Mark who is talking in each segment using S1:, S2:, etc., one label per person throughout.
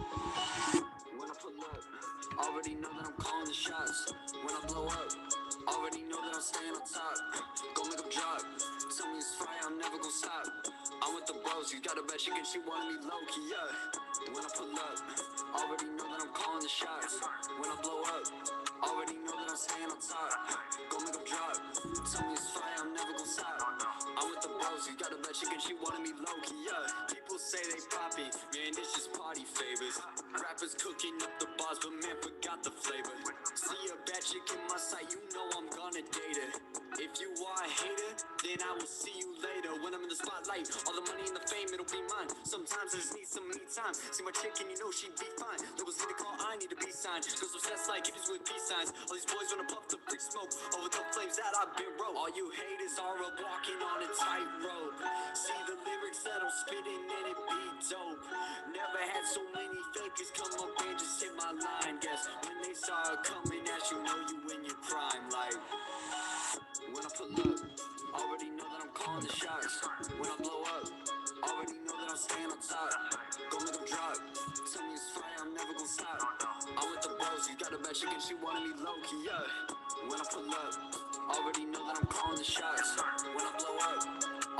S1: When I pull up, already know that I'm calling the shots. When I blow up, already know that I'm staying on top. Go make them drop. Tell me it's fire, I'm never gonna stop. I'm with the bros, you got a bad chicken, she wanted me low key, yeah. When I pull up, already know that I'm calling the shots. When I blow up, already know that I'm staying on top. Go make them drop. Tell me it's fire, I'm never gonna stop. I'm with the bros, you got a bad chicken, she wanted me low key, yeah. People say they poppy, man, this just party favors. Rappers cooking up the bars, but man, forgot the flavor. See a bad chick in my sight, you know I'm gonna date her. If you are a hater, then I will see you later. When I'm in the spotlight, all the money and the fame, it'll be mine. Sometimes I just need some me time. See my chick and you know she'd be fine. Labels need to call, I need to be signed. Cause obsessed like hippies with peace signs. All these boys wanna puff the brick smoke over the flames that I've been wrote. All you haters are up walking on a tightrope. See the lyrics that I'm spitting and it be dope. Never had so many fakers come up and just hit my line. Guess when they saw it coming at you, know you in your prime. Like when I pull up, already know that I'm calling the shots. When I blow up, already know that I'm staying on top. Go make them drop. Tell me it's fire, I'm never gonna stop. I'm with the bros, you got a bad chicken, she wanted me low key, yeah. When I pull up, already know that I'm calling the shots. When I blow up,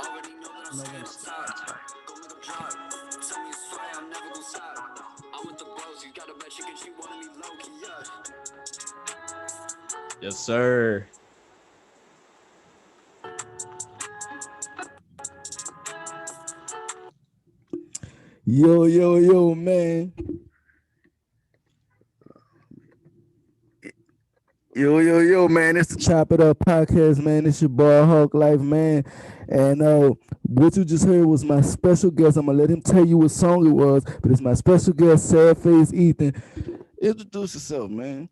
S1: already know that I'm staying on top. Go make them drop. Tell me it's fire, I'm never gonna stop. I'm with the bros, you got a bad chicken, she wanted me low key, yeah.
S2: Yes, sir.
S3: Yo, yo, yo, man. Yo, yo, yo, man. It's the Chop It Up podcast, man. It's your boy Hawklyfe, man. And what you just heard was my special guest. I'm gonna let him tell you what song it was, but it's my special guest, Sadface Ethan. Introduce yourself, man.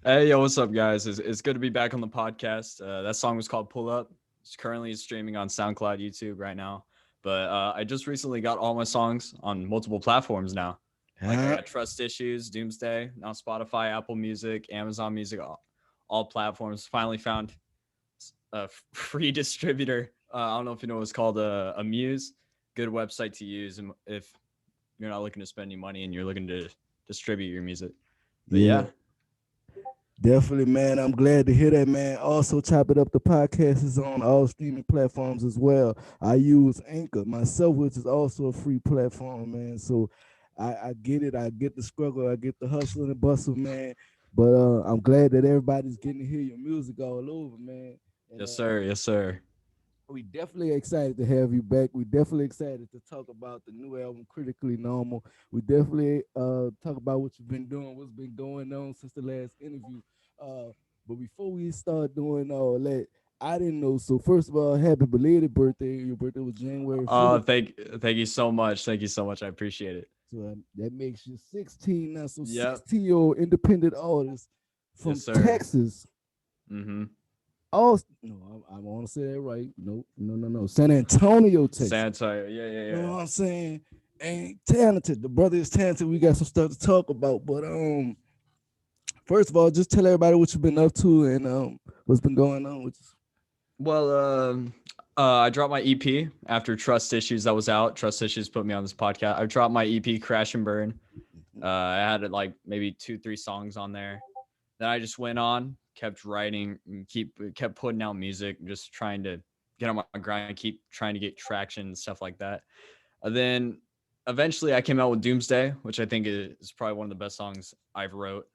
S2: Hey, yo, what's up, guys? It's good to be back on the podcast. That song was called Pull Up. It's currently streaming on SoundCloud, YouTube right now. But I just recently got all my songs on multiple platforms now. Like I
S3: Huh?
S2: got Trust Issues, Doomsday, now Spotify, Apple Music, Amazon Music, all platforms. Finally found a free distributor. I don't know if you know what's called a Muse. Good website to use if you're not looking to spend any money and you're looking to distribute your music. But
S3: Yeah,
S2: yeah,
S3: definitely, man. I'm glad to hear that, man. Also, Chop It Up, the podcast is on all streaming platforms as well. I use Anchor myself, which is also a free platform, man. So I get it. I get the struggle. I get the hustle and the bustle, man. But I'm glad that everybody's getting to hear your music all over, man. And
S2: yes, sir, yes, sir.
S3: we definitely excited to have you back. We definitely excited to talk about the new album, Critically Normal. We definitely talk about what you've been doing, what's been going on since the last interview. Uh, but before we start doing all that, I didn't know. So first of all, happy belated birthday. Your birthday was January 4th.
S2: Thank you so much. Thank you so much. I appreciate it.
S3: So that makes you 16 now. So
S2: Yep.
S3: 16-year-old independent artist
S2: Yes,
S3: from
S2: sir.
S3: Texas.
S2: Mm-hmm.
S3: Oh no, I want to say that right. No, no, no, no. San Antonio, Texas.
S2: Santa. Yeah, yeah,
S3: You know
S2: yeah.
S3: what I'm saying? Ain't talented. The brother is talented. We got some stuff to talk about. But first of all, just tell everybody what you've been up to and what's been going on with you.
S2: Well, I dropped my EP after Trust Issues that was out. Trust Issues put me on this podcast. I dropped my EP Crash and Burn. I had like maybe 2, 3 songs on there. Then I just went on, kept writing, and kept putting out music, just trying to get on my grind, keep trying to get traction and stuff like that. Then eventually I came out with Doomsday, which I think is probably one of the best songs I've wrote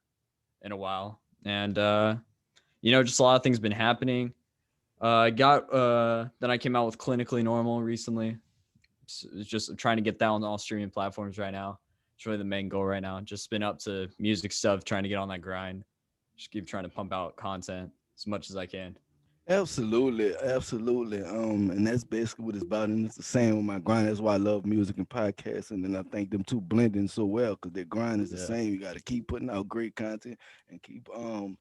S2: in a while. And just a lot of things been happening. I got then I came out with Clinically Normal recently. It's just trying to get that on all streaming platforms right now. It's really the main goal right now. Just been up to music stuff, trying to get on that grind. Just keep trying to pump out content as much as I can.
S3: Absolutely, absolutely. And that's basically what it's about. And it's the same with my grind. That's why I love music and podcasting. And I think them two blending so well because their grind is the
S2: Yeah.
S3: same. You got to keep putting out great content and keep on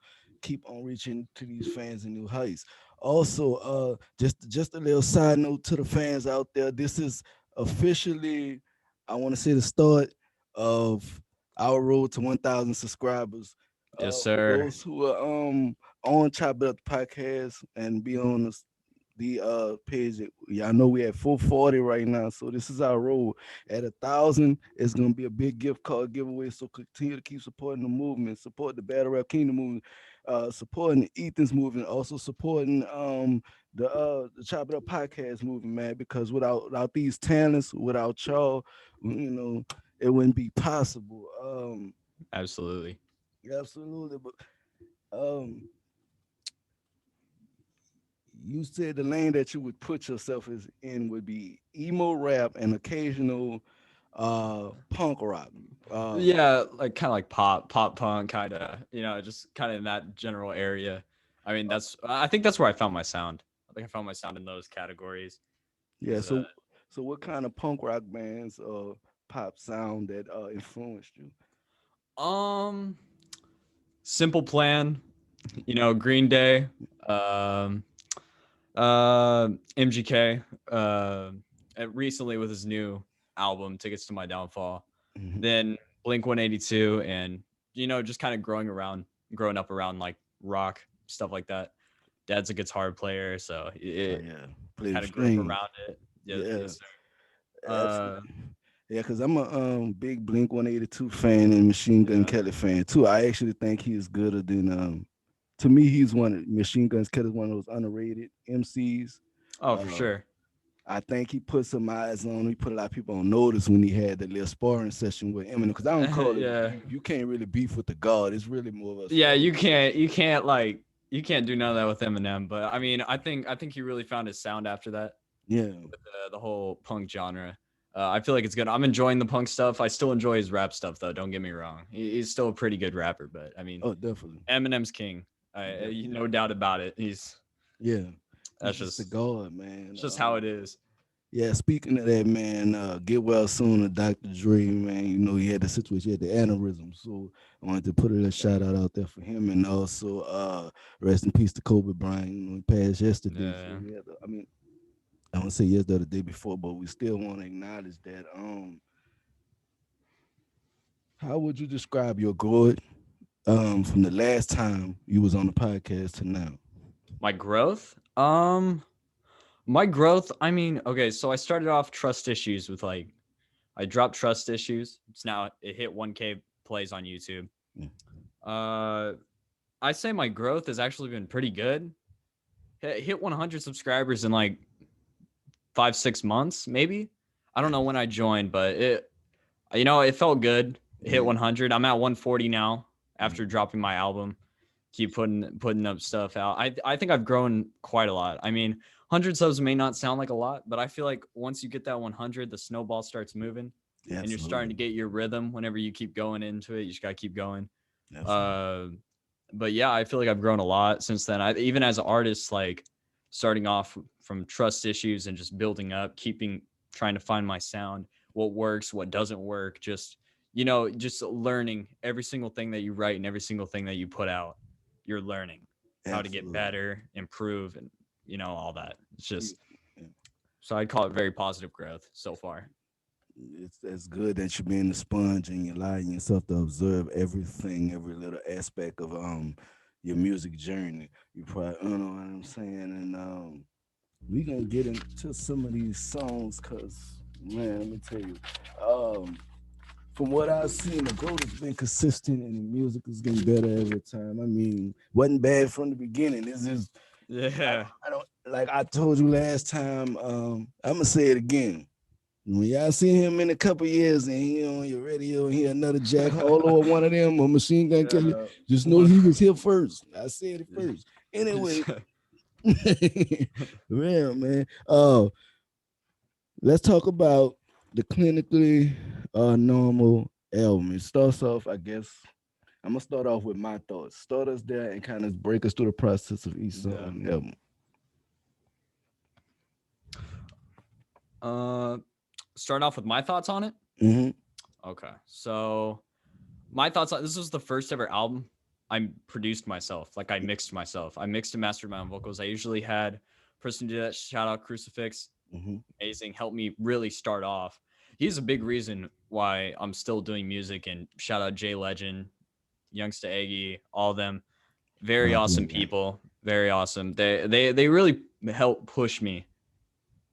S3: reaching to these fans in new heights. Also, just a little side note to the fans out there. This is officially, I want to say, the start of our road to 1,000 subscribers.
S2: Yes,
S3: For
S2: sir.
S3: those who are on Chop It Up podcast and be on the page. Y'all know we at 440 right now, so this is our roll. At 1,000, it's gonna be a big gift card giveaway. So continue to keep supporting the movement, support the Battle Rap Kingdom movement, supporting the Ethan's movement, also supporting the Chop It Up podcast movement, man. Because without these talents, without y'all, it wouldn't be possible.
S2: Absolutely.
S3: Absolutely, but um you said the lane that you would put yourself as in would be emo rap and occasional punk rock.
S2: Yeah, like kind of like pop punk, kind of, just kind of in that general area. I mean, I think that's where I found my sound. I think I found my sound in those categories.
S3: Yeah,
S2: Is
S3: so what kind of punk rock bands pop sound that influenced you?
S2: um Simple Plan, Green Day, um MGK, and recently with his new album Tickets to My Downfall,
S3: Mhm.
S2: then Blink 182, and just kind of growing up around like rock stuff like that. Dad's a guitar player, so
S3: Oh
S2: it
S3: yeah, play the
S2: kind of grew up
S3: strings.
S2: around it. Yeah,
S3: Yeah,
S2: yes, sir.
S3: absolutely.
S2: Uh,
S3: Yeah, because I'm a big Blink 182 fan and Machine Gun
S2: yeah.
S3: Kelly fan too. I actually think he's gooder than to me he's Machine Gun Kelly's one of those underrated MCs.
S2: Oh, for
S3: Uh,
S2: sure.
S3: I think he put some eyes on. He put a lot of people on notice when he had the little sparring session with Eminem. Because I don't call it
S2: Yeah,
S3: beef. You can't really beef with the God. It's really more of a
S2: yeah.
S3: sparring session.
S2: You can't do none of that with Eminem. But I mean, I think he really found his sound after that
S3: Yeah,
S2: with the whole punk genre. I feel like it's good. I'm enjoying the punk stuff. I still enjoy his rap stuff, though. Don't get me wrong. He's still a pretty good rapper. But I mean,
S3: oh definitely,
S2: Eminem's king.
S3: definitely.
S2: No doubt about it.
S3: Yeah, he's
S2: That's
S3: just the
S2: just
S3: God, man.
S2: it's just how it is.
S3: Yeah, speaking of that, man, get well soon to Dr. Dre, man. You know, he had the situation, he had the aneurysm. So I wanted to put a little shout out there for him. And also, rest in peace to Kobe Bryant. You know, he passed yesterday. So
S2: Yeah.
S3: I mean, I don't say yesterday or the day before, but we still want to acknowledge that. How would you describe your growth from the last time you was on the podcast to now?
S2: My growth. My growth. I mean, okay. So I started off trust issues with like I dropped trust issues. It hit 1K plays on YouTube.
S3: Mm.
S2: Uh, I say my growth has actually been pretty good. Hit 100 subscribers in like 5 6 months, maybe. I don't know when I joined, but it felt good. Hit
S3: Yeah.
S2: 100. I'm at 140 now
S3: Mm.
S2: after dropping my album. Keep putting up stuff out. I think I've grown quite a lot. I mean, 100 subs may not sound like a lot, but I feel like once you get that 100, the snowball starts moving,
S3: Yeah,
S2: and you're starting
S3: absolutely.
S2: to get your rhythm. Whenever you keep going into it, you just gotta keep going.
S3: Absolutely.
S2: Uh, but yeah, I feel like I've grown a lot since then. Even as an artist, like starting off from trust issues and just building up, trying to find my sound, what works, what doesn't work, just learning every single thing that you write and every single thing that you put out. You're learning how to get
S3: Absolutely.
S2: better, improve, and all that. It's
S3: Yeah.
S2: just so I'd call it very positive growth so far.
S3: It's good that you're being a sponge and you're allowing yourself to observe everything, every little aspect of your music journey. You probably you know what I'm saying, and we gonna get into some of these songs, cause man, let me tell you, um, from what I've seen, the growth has been consistent, and the music is getting better every time. I mean, wasn't bad from the beginning. This is
S2: Yeah.
S3: I don't like I told you last time. I'm gonna say it again. When y'all see him in a couple years and he on your radio and hear another Jack Harlow or one of them or Machine Gun Kelly,
S2: Yeah.
S3: just know
S2: One.
S3: he was here first. I said it first. Anyway, yeah, man. Let's talk about the clinically normal album. It starts off, I guess. I'm gonna start off with my thoughts. Start us there and kind of break us through the process of each song
S2: Yeah.
S3: on the album.
S2: Uh, Start off with my thoughts on it.
S3: Mm-hmm.
S2: Okay, so my thoughts on this was the first ever album I produced myself. Like I mixed myself. I mixed and mastered my own vocals. I usually had a person do that. Shout out Crucifix,
S3: Mm-hmm.
S2: amazing. Helped me really start off. He's a big reason why I'm still doing music. And shout out Jay Legend, Youngsta Eggy, all of them. Very awesome
S3: Okay.
S2: people. Very awesome. They really helped push me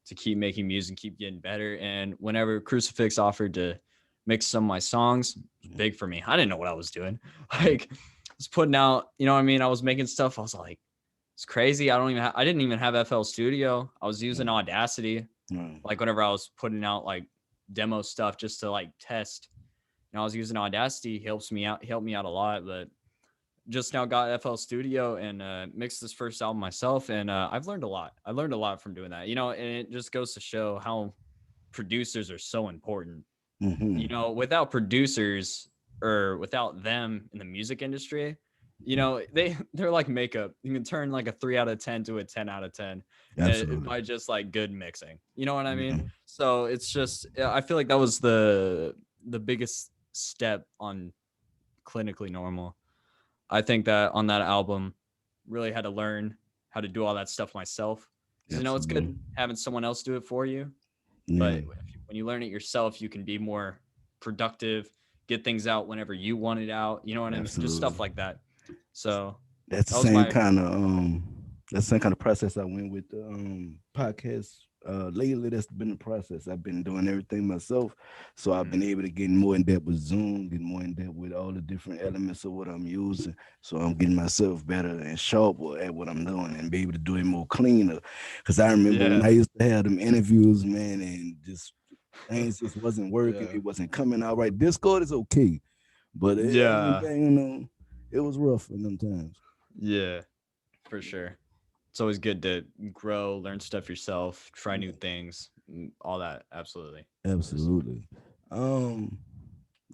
S2: to keep making music, keep getting better. And whenever Crucifix offered to mix some of my songs, it was big for me. I didn't know what I was doing. Like, I was putting out, you know what I mean? I was making stuff. I was like, it's crazy. I didn't even have FL Studio. I was using Audacity. Like whenever I was putting out like demo stuff just to like test. And I was using Audacity. He helped me out a lot. But just now got FL Studio and mixed this first album myself. And I've learned a lot. I learned a lot from doing that. You know, and it just goes to show how producers are so important. You know, without producers or without them in the music industry, you know, they're like makeup. You can turn like a 3 out of 10 to a 10 out of 10 by just like good mixing. You know what I mean? So it's just, I feel like that was the biggest step on Clinically Normal. I think that on that album, really had to learn how to do all that stuff myself. Because you know, it's good having someone else do it for you. But when you learn it yourself, you can be more productive, get things out whenever you want it out. You know what I mean? Just stuff like that. So
S3: that's the same kind of process I went with the podcast. Lately, that's been the process. I've been doing everything myself, so I've been able to get more in depth with Zoom, get more in depth with all the different elements of what I'm using. So I'm getting myself better and sharper at what I'm doing, and be able to do it more cleaner. Because I remember when I used to have them interviews, man, and just things just wasn't working. It wasn't coming out right. Discord is okay, but you know, it was rough in them times.
S2: Yeah, for sure. It's always good to grow, learn stuff yourself, try new things, all that. Absolutely.
S3: Um,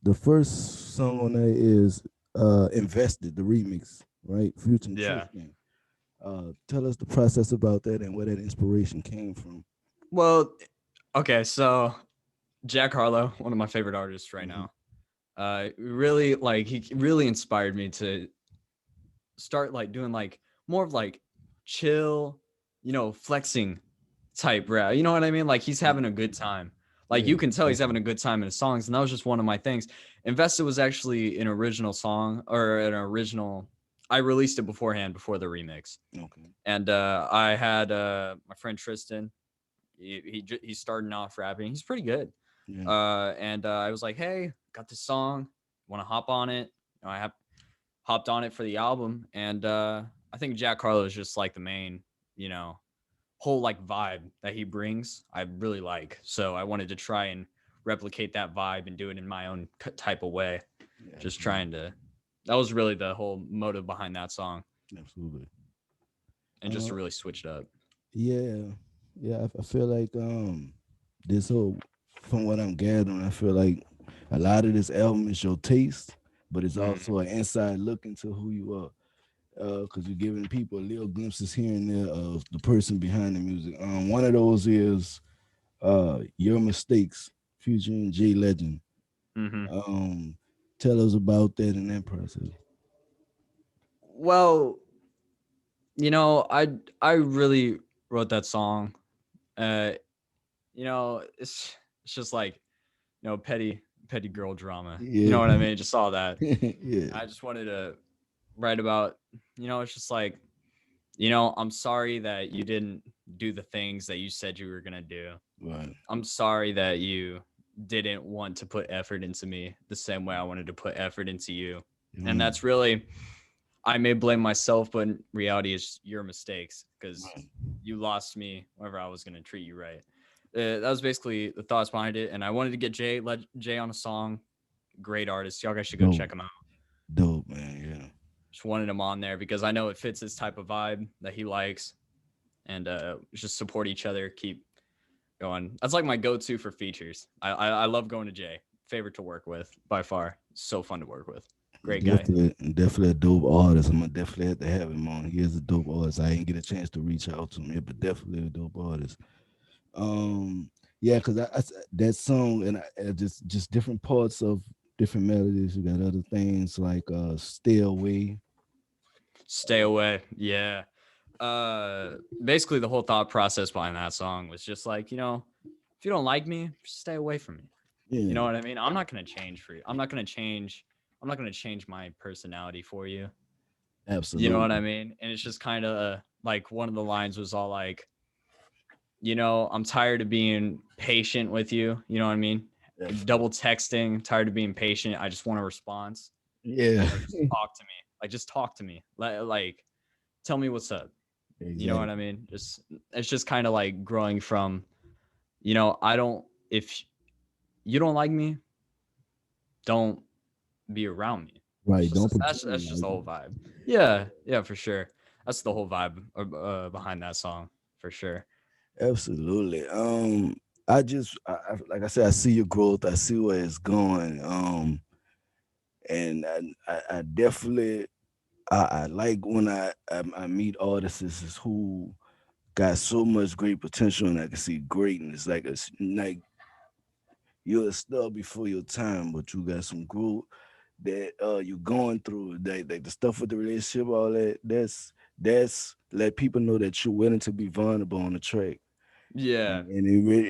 S3: the first song on there is Invested, the remix, right? Future and Tristan. Tell us the process about that and where that inspiration came from.
S2: Well, okay, so Jack Harlow, one of my favorite artists right now. Really like he really inspired me to start like doing like more of like chill, you know, flexing type rap. You know what I mean? Like he's having a good time. Like you can tell he's having a good time in his songs, and that was just one of my things. Invested was actually an original song or an original. I released it beforehand before the remix.
S3: Okay.
S2: And I had my friend Tristan. He's starting off rapping. He's pretty good. And I was like, hey, got this song. Want to hop on it? You know, I hopped on it for the album, and I think Jack Harlow is just like the main, you know, whole like vibe that he brings. I really like. So I wanted to try and replicate that vibe and do it in my own type of way. Just trying to. That was really the whole motive behind that song.
S3: Absolutely.
S2: And just to really switch it up.
S3: Yeah. I feel like this whole, from what I'm gathering, I feel like a lot of this album is your taste, but it's also an inside look into who you are. Because you're giving people little glimpses here and there of the person behind the music. One of those is Your Mistakes, featuring J Legend. Tell us about that and that process.
S2: Well, you know, I really wrote that song. You know, it's just like, you know, petty girl drama. You know what I mean? Just saw that. I just wanted to write about, you know, it's just like, you know, I'm sorry that you didn't do the things that you said you were gonna do.
S3: Right.
S2: I'm sorry that you didn't want to put effort into me the same way I wanted to put effort into you. And that's really, I may blame myself, but in reality, it's your mistakes because you lost me whenever I was gonna treat you right. That was basically the thoughts behind it, and I wanted to get Jay on a song. Great artist, y'all guys should go check him out.
S3: Dope, man. Yeah.
S2: Just wanted him on there because I know it fits his type of vibe that he likes, and just support each other, keep going. That's like my go-to for features. I love going to Jay. Favorite to work with by far. So fun to work with. Great guy.
S3: Definitely a dope artist. I'm gonna definitely have to have him on. He is a dope artist. I didn't get a chance to reach out to him yet, but definitely a dope artist. Yeah, because that song and just different parts of different melodies. You got other things like Stay Away.
S2: Stay Away. Yeah. Basically the whole thought process behind that song was just like, you know, if you don't like me, just stay away from me. Yeah. You know what I mean? I'm not gonna change for you. I'm not gonna change my personality for you. You know what I
S3: Absolutely.
S2: mean? And it's just kind of like one of the lines was all like, I'm tired of being patient with you. You know what I mean?
S3: Absolutely.
S2: Double texting, tired of being patient. I just want a response.
S3: Yeah.
S2: Just talk to me. Like, just talk to me. Like, tell me what's up. You know what I
S3: Exactly.
S2: mean? Just it's just kind of like growing from, I don't. If you don't like me, don't be around me.
S3: Right. Don't
S2: That's
S3: pretend
S2: just the
S3: like
S2: whole vibe. Yeah, yeah, for sure. That's the whole vibe behind that song, for sure.
S3: absolutely. I just like I said, I see your growth. I see where it's going. And I definitely I like when I meet artists is who got so much great potential and I can see greatness. Like like you're a star before your time, but you got some growth that you're going through. Like the stuff with the relationship, all that. That's let people know that you're willing to be vulnerable on the track,
S2: Yeah.
S3: and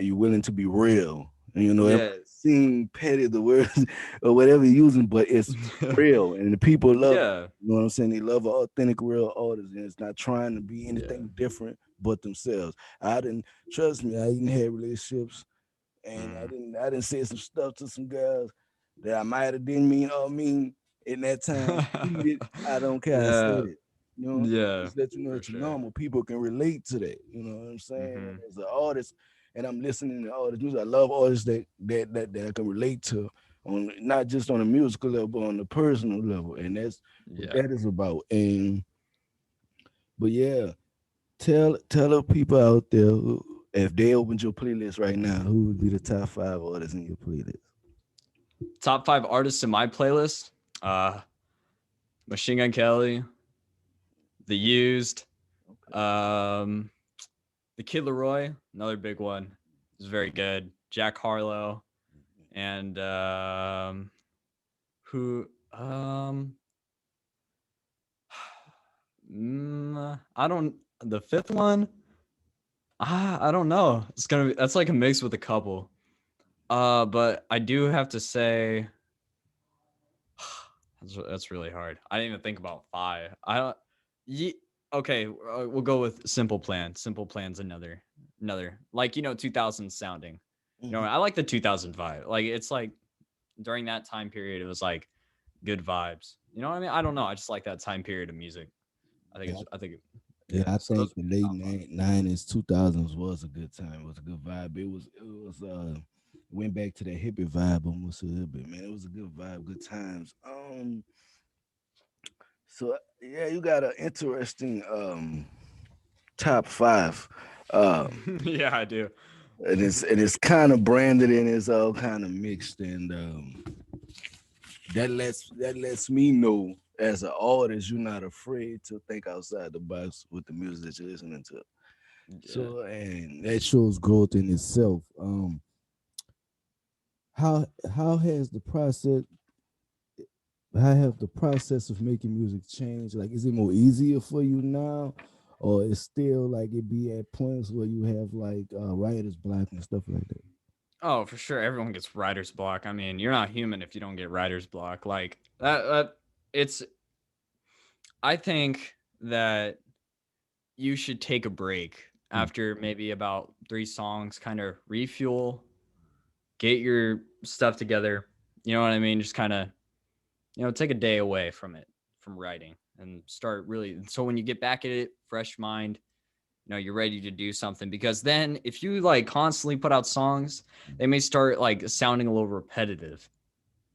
S3: you're willing to be real. And it might
S2: Yes.
S3: seem petty the words or whatever you're using, but it's real, and the people love it.
S2: Yeah.
S3: You know what I'm saying? They love an authentic, real artist, and it's not trying to be
S2: Yeah.
S3: anything different but themselves. I didn't trust me. I didn't have relationships, and
S2: Mm.
S3: I didn't say some stuff to some girls that I might have didn't mean or mean in that time. Mean it. I don't care. I said
S2: Yeah.
S3: it. You know,
S2: Yeah.
S3: just let you know
S2: For
S3: that you're
S2: sure.
S3: normal. People can relate to that. You know what I'm saying? And
S2: Hmm.
S3: as an artist, and I'm listening to all the music. I love artists that I can relate to on not just on a musical level, but on the personal level. And that's what
S2: Yeah.
S3: that is about. And but yeah, tell the people out there if they opened your playlist right now, who would be the top 5 artists in your playlist?
S2: Top 5 artists in my playlist. Uh, Machine Gun Kelly, The Used,
S3: Okay.
S2: um, The Kid Leroy, another big one. Is very good. Jack Harlow, and who I don't the fifth one. I don't know. That's like a mix with a couple. But I do have to say that's really hard. I didn't even think about five. I don't. Ye, okay, we'll go with Simple Plan. Simple Plan's another like 2000 sounding.
S3: Mhm.
S2: I like the 2000 vibe. Like it's like during that time period, it was like good vibes. You know what I mean? I don't know. I just like that time period of music.
S3: Yeah,
S2: I think
S3: yeah.
S2: yeah.
S3: I
S2: So those
S3: think
S2: would
S3: the
S2: be the
S3: late
S2: top five.
S3: 90s, 2000s was a good time. It was a good vibe. It was went back to that hippie vibe almost a little bit, man. It was a good vibe, good times. So yeah, you got an interesting top five. Um,
S2: Yeah, I do.
S3: and it's kind of branded and it's all kind of mixed and that lets me know as an artist you're not afraid to think outside the box with the music that you're listening to.
S2: Yeah.
S3: So and that shows growth in itself. How how has the process how have the process of making music changed? Like, is it more easier for you now, or it's still like it be at points where you have like writer's block and stuff like that?
S2: Oh, for sure. Everyone gets writer's block. I mean, you're not human if you don't get writer's block. Like that. It's. I think that you should take a break
S3: Mm.
S2: after maybe about 3 songs, kind of refuel, get your stuff together. You know what I mean? Just kind of, take a day away from it, from writing, and start really. So when you get back at it, fresh mind, you're ready to do something. Because then if you like constantly put out songs, they may start like sounding a little repetitive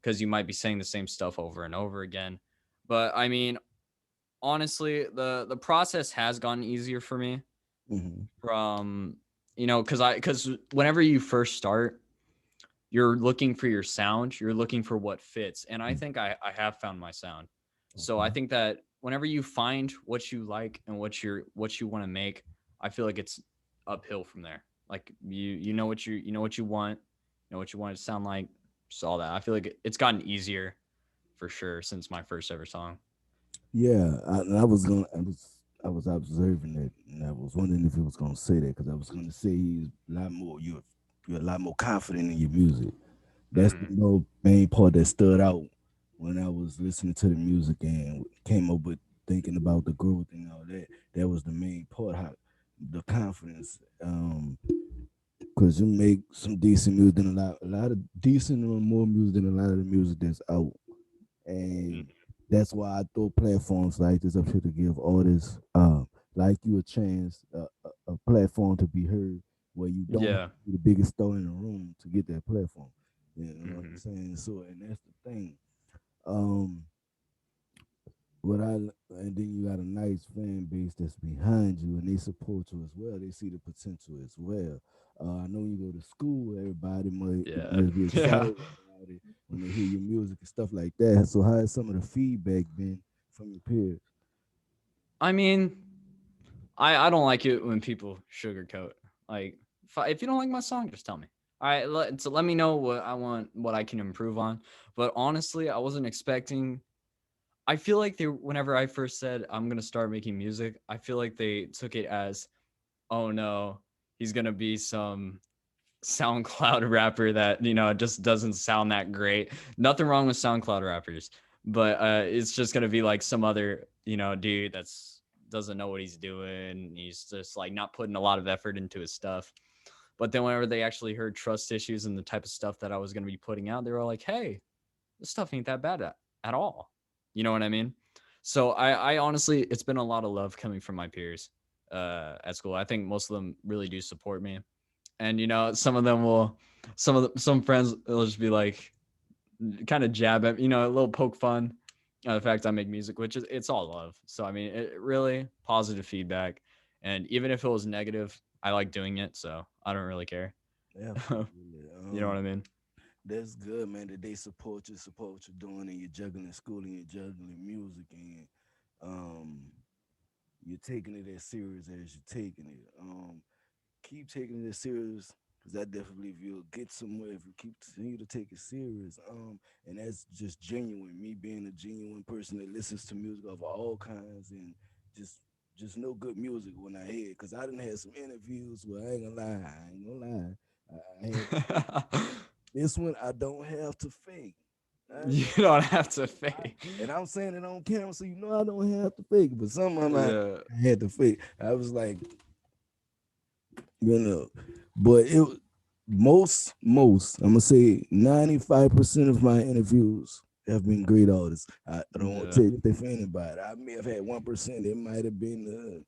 S2: because you might be saying the same stuff over and over again. But I mean, honestly, the process has gotten easier for me
S3: Mhm.
S2: from because whenever you first start, you're looking for your sound, you're looking for what fits, and I
S3: Mm.
S2: think I have found my sound. So I
S3: Okay.
S2: think that whenever you find what you like and what you want to make, I feel like it's uphill from there. Like you know what you want, what you want it to sound like, just all that. I feel like it's gotten easier for sure since my first ever song.
S3: Yeah, and I was observing that, and I was wondering if he was gonna say that because I was gonna say he's a lot more you're a lot more confident in your music. That's the
S2: Mm,
S3: main part that stood out when I was listening to the music and came up with. thinking about the growth and all that. That was the main part. How the confidence. Cause you make some decent music than a lot of decent or more music than a lot of the music that's out. And that's why I throw platforms like this up here to give artists like you a chance, a platform to be heard where you don't have
S2: Yeah.
S3: to be the biggest star in the room to get that platform. You know what I'm
S2: Hmm.
S3: saying? So, and that's the thing. Um, what I and then you got a nice fan base that's behind you and they support you as well. They see the potential as well. I know you go to school, everybody
S2: Yeah.
S3: must be
S2: Yeah.
S3: excited about it when they hear your music and stuff like that. So how has some of the feedback been from your peers?
S2: I mean, I don't like it when people sugarcoat. Like, if you don't like my song, just tell me. All right, so let me know what I want, what I can improve on. But honestly, I wasn't expecting. I feel like whenever I first said I'm gonna start making music, I feel like they took it as, oh no, he's gonna be some SoundCloud rapper that just doesn't sound that great. Nothing wrong with SoundCloud rappers, but it's just gonna be like some other dude that's doesn't know what he's doing. He's just like not putting a lot of effort into his stuff. But then whenever they actually heard trust issues and the type of stuff that I was gonna be putting out, they were like, "Hey, this stuff ain't that bad at all." You know what I mean? So I honestly, it's been a lot of love coming from my peers at school. I think most of them really do support me, and some of them will, some friends will just be like, kind of jab at, a little poke fun the fact I make music, which is, it's all love. So I mean, it really positive feedback, and even if it was negative, I like doing it, so I don't really care.
S3: Absolutely.
S2: You know what I mean?
S3: That's good, man. That they support what you're doing, and you're juggling school and you're juggling music, and um, you're taking it as serious as you're taking it. Keep taking it as serious because I definitely believe you'll get somewhere if you keep continue to take it serious. And that's just genuine. Me being a genuine person that listens to music of all kinds and just just no good music when I hear it. Cause I didn't have some interviews where I ain't gonna lie, I ain't gonna lie. I had this one. I don't have to fake. I
S2: You
S3: don't.
S2: don't have to
S3: I,
S2: fake.
S3: and I'm saying it on camera, so you know I don't have to fake. But some of them
S2: Yeah.
S3: I had to fake. I was like, you know. But it most I'm gonna say 95% of my interviews have been great artists. I don't want to
S2: Yeah.
S3: take anything for anybody. I may have had 1%. It might have been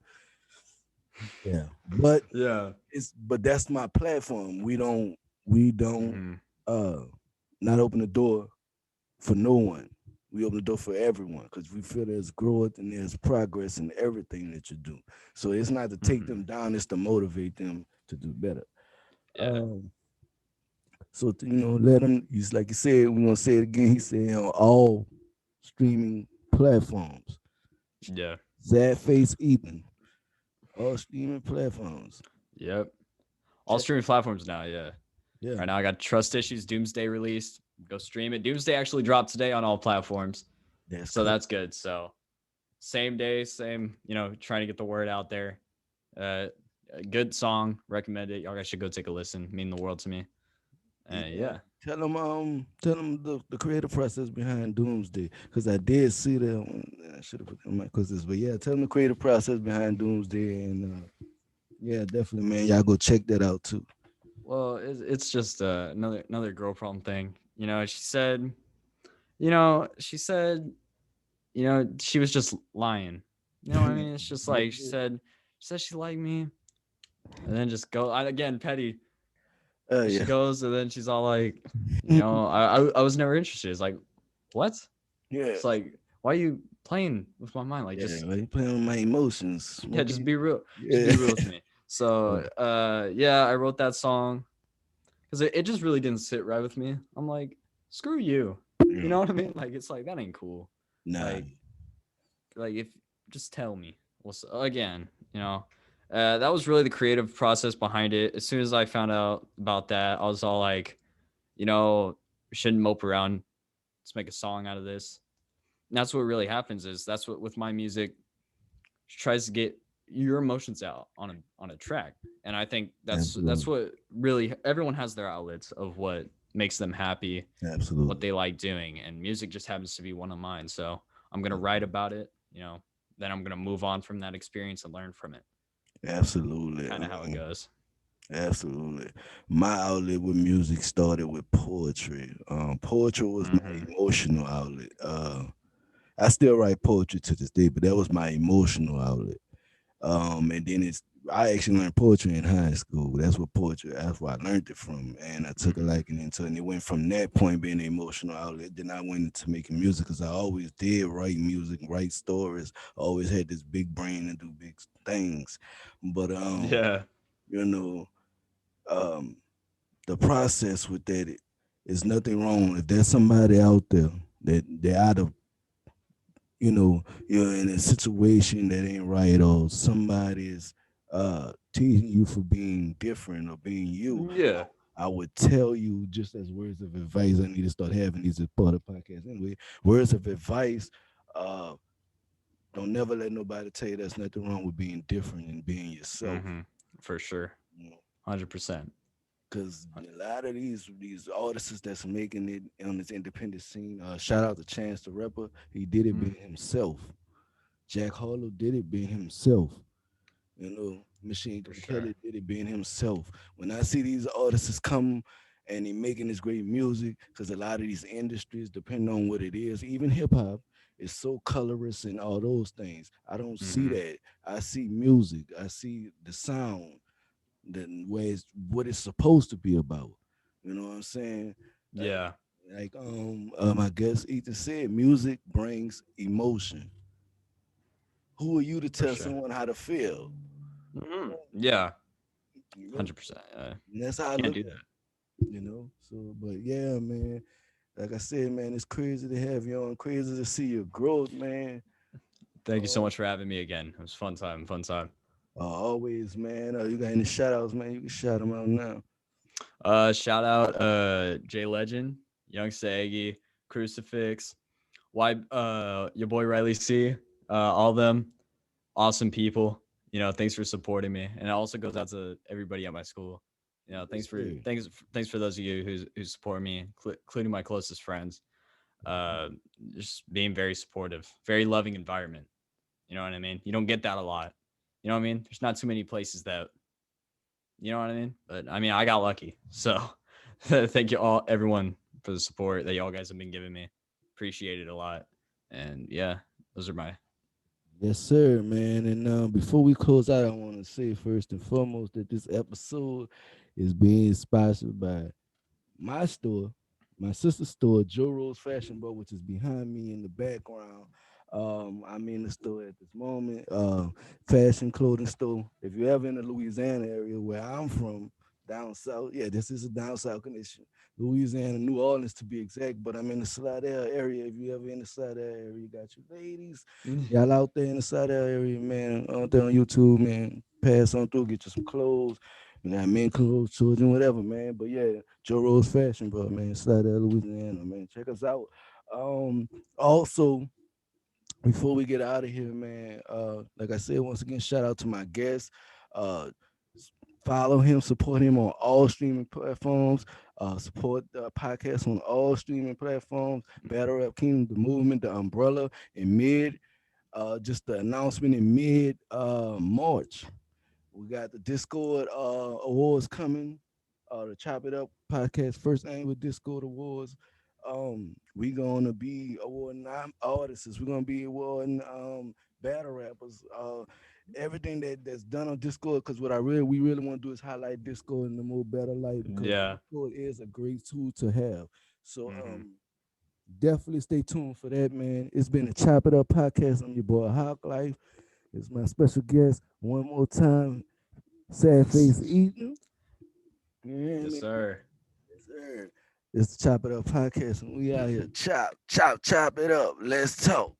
S3: yeah, but
S2: Yeah.
S3: but that's my platform. We don't
S2: Hmm.
S3: uh not open the door for no one. We open the door for everyone because we feel there's growth and there's progress in everything that you do. So it's not to take
S2: Hmm.
S3: them down; it's to motivate them to do better.
S2: Yeah.
S3: Um, so let them. He's like you said. We're gonna say it again. He said on all streaming platforms.
S2: Yeah.
S3: Sadface Ethan, all streaming platforms.
S2: Yep. All
S3: Check.
S2: streaming platforms now. Yeah.
S3: Yeah,
S2: Right now, I got Trust Issues Doomsday released. Go stream it. Doomsday actually dropped today on all platforms,
S3: that's
S2: so
S3: cool.
S2: that's good. So same day, same. Trying to get the word out there. Uh, a good song. Recommend it. Y'all guys should go take a listen. Mean the world to me.
S3: Yeah.
S2: Yeah.
S3: Tell them the creative process behind Doomsday, because I did see that. I should have put that on my quizzes, but yeah, tell them the creative process behind Doomsday, and yeah, definitely, man, y'all go check that out too.
S2: Well, it's just another girl problem thing. She said, she was just lying. You know what I mean? It's just like she said she liked me, and then just go again petty. And she
S3: Yeah.
S2: goes, and then she's all like, I was never interested. It's like, what?
S3: Yeah.
S2: It's like, why are you playing with my mind? Like,
S3: Yeah,
S2: just
S3: like playing with my emotions,
S2: yeah, just
S3: smoking.
S2: be real. Just
S3: Yeah.
S2: be real with me. So, yeah, I wrote that song because it just really didn't sit right with me. I'm like, screw you. You
S3: Yeah.
S2: know what I mean? Like, it's like that ain't cool.
S3: Nah.
S2: Like, if just tell me. Well, again, that was really the creative process behind it. As soon as I found out about that, I was all like, we shouldn't mope around. Let's make a song out of this. And that's what really happens. Is that's what with my music tries to get your emotions out on a track. And I think that's
S3: Absolutely.
S2: what really everyone has their outlets of what makes them happy, what
S3: Absolutely.
S2: they like doing, and music just happens to be one of mine. So I'm gonna write about it. then I'm gonna move on from that experience and learn from it.
S3: Absolutely.
S2: Kind of how it goes.
S3: Absolutely. My outlet with music started with poetry. Poetry was my
S2: Mm-hmm.
S3: emotional outlet. I still write poetry to this day, but that was my emotional outlet. And then I actually learned poetry in high school. That's where I learned it from. And I took a
S2: Mm-hmm.
S3: liking into it. And it went from that point being an emotional outlet. Then I went into making music because I always did write music, write stories. Always had this big brain and do big things. But
S2: Yeah.
S3: you know, um, the process with that is nothing wrong. If there's somebody out there that they're out of, you're in a situation that ain't right, or somebody's teasing you for being different or being you,
S2: Yeah.
S3: I would tell you, just as words of advice. I need to start having these as part of the podcast anyway. Words of advice. Uh, don't never let nobody tell you there's nothing wrong with being different and being yourself.
S2: Mm-hmm. For sure. 100%.
S3: Because a lot of these artists that's making it on this independent scene. Shout out to Chance the Rapper. He did it being himself. Jack Harlow did it being himself. Machine
S2: For
S3: Gun
S2: sure.
S3: Kelly did it being himself. When I see these artists come and they making this great music, because a lot of these industries, depending on what it is, even hip hop, is so colorous and all those things. I don't see
S2: Mm-hmm.
S3: that. I see music. I see the sound, the way what it's supposed to be about. You know what I'm saying? Like,
S2: Yeah.
S3: I guess Ethan said, music brings emotion. Who are you to
S2: For
S3: tell
S2: sure.
S3: someone how to feel?
S2: Yeah.
S3: You know,
S2: 100%.
S3: and that's how I
S2: Can't
S3: look
S2: do
S3: at
S2: that.
S3: it. So, but yeah, man. Like I said, man, it's crazy to have you on. Crazy to see your growth, man.
S2: Thank you so
S3: Uh,
S2: much for having me again. It was fun time. Fun time.
S3: always, man. You got any shout outs, man? You can shout them out now.
S2: Shout out Jay Legend, Young Saggy, Crucifix, why your boy Riley C, all them awesome people. Thanks for supporting me. And it also goes out to everybody at my school.
S3: Yes, sir.
S2: Thanks for those of you who support me, including my closest friends. Uh just being very supportive, very loving environment. You know what I mean? You don't get that a lot. You know what I mean? There's not too many places that, you know what I mean? But I mean, I got lucky. So thank you all, everyone, for the support that y'all guys have been giving me. Appreciate it a lot. And yeah, those are my.
S3: Yes, sir, man. And before we close out, I want to say first and foremost that this episode is being sponsored by my store, my sister's store, Joe Rose Fashion Bar, which is behind me in the background. I'm in the store at this moment. Fashion clothing store. If you're ever in the Louisiana area where I'm from, down south, yeah, this is a down south condition. Louisiana, New Orleans to be exact, but I'm in the Slidell area. If you ever in the Slidell area, you got your ladies. Y'all out there in the Slidell area, man, out there on YouTube, man, pass on through, get you some clothes. You got men clothes, children, whatever, man. But yeah, Joe Rose Fashion, bro, man. Slidell, Louisiana, man. Check us out. Also, before we get out of here, man, like I said, once again, shout out to my guest. Uh, Follow him, support him on all streaming platforms. Support the podcast on all streaming platforms. Battle Rap Kingdom, the movement, the umbrella in mid. Just the announcement in mid March. We got the Discord awards coming. The Chop It Up podcast first annual Discord awards. We gonna be awarding artists. We're gonna be awarding battle rappers. Everything that's done on Discord. Because what we really want to do is highlight Discord in the more better light, because
S2: Yeah.
S3: Discord is a great tool to have. So
S2: Hmm.
S3: definitely stay tuned for that, man. It's been a Chop It Up podcast. I'm your boy Hawklyfe. It's my special guest one more time, Sadface eating. You hear
S2: Yes,
S3: me?
S2: sir.
S3: Yes, sir. It's the Chop It Up podcast, and we out here chop, chop, chop it up. Let's talk.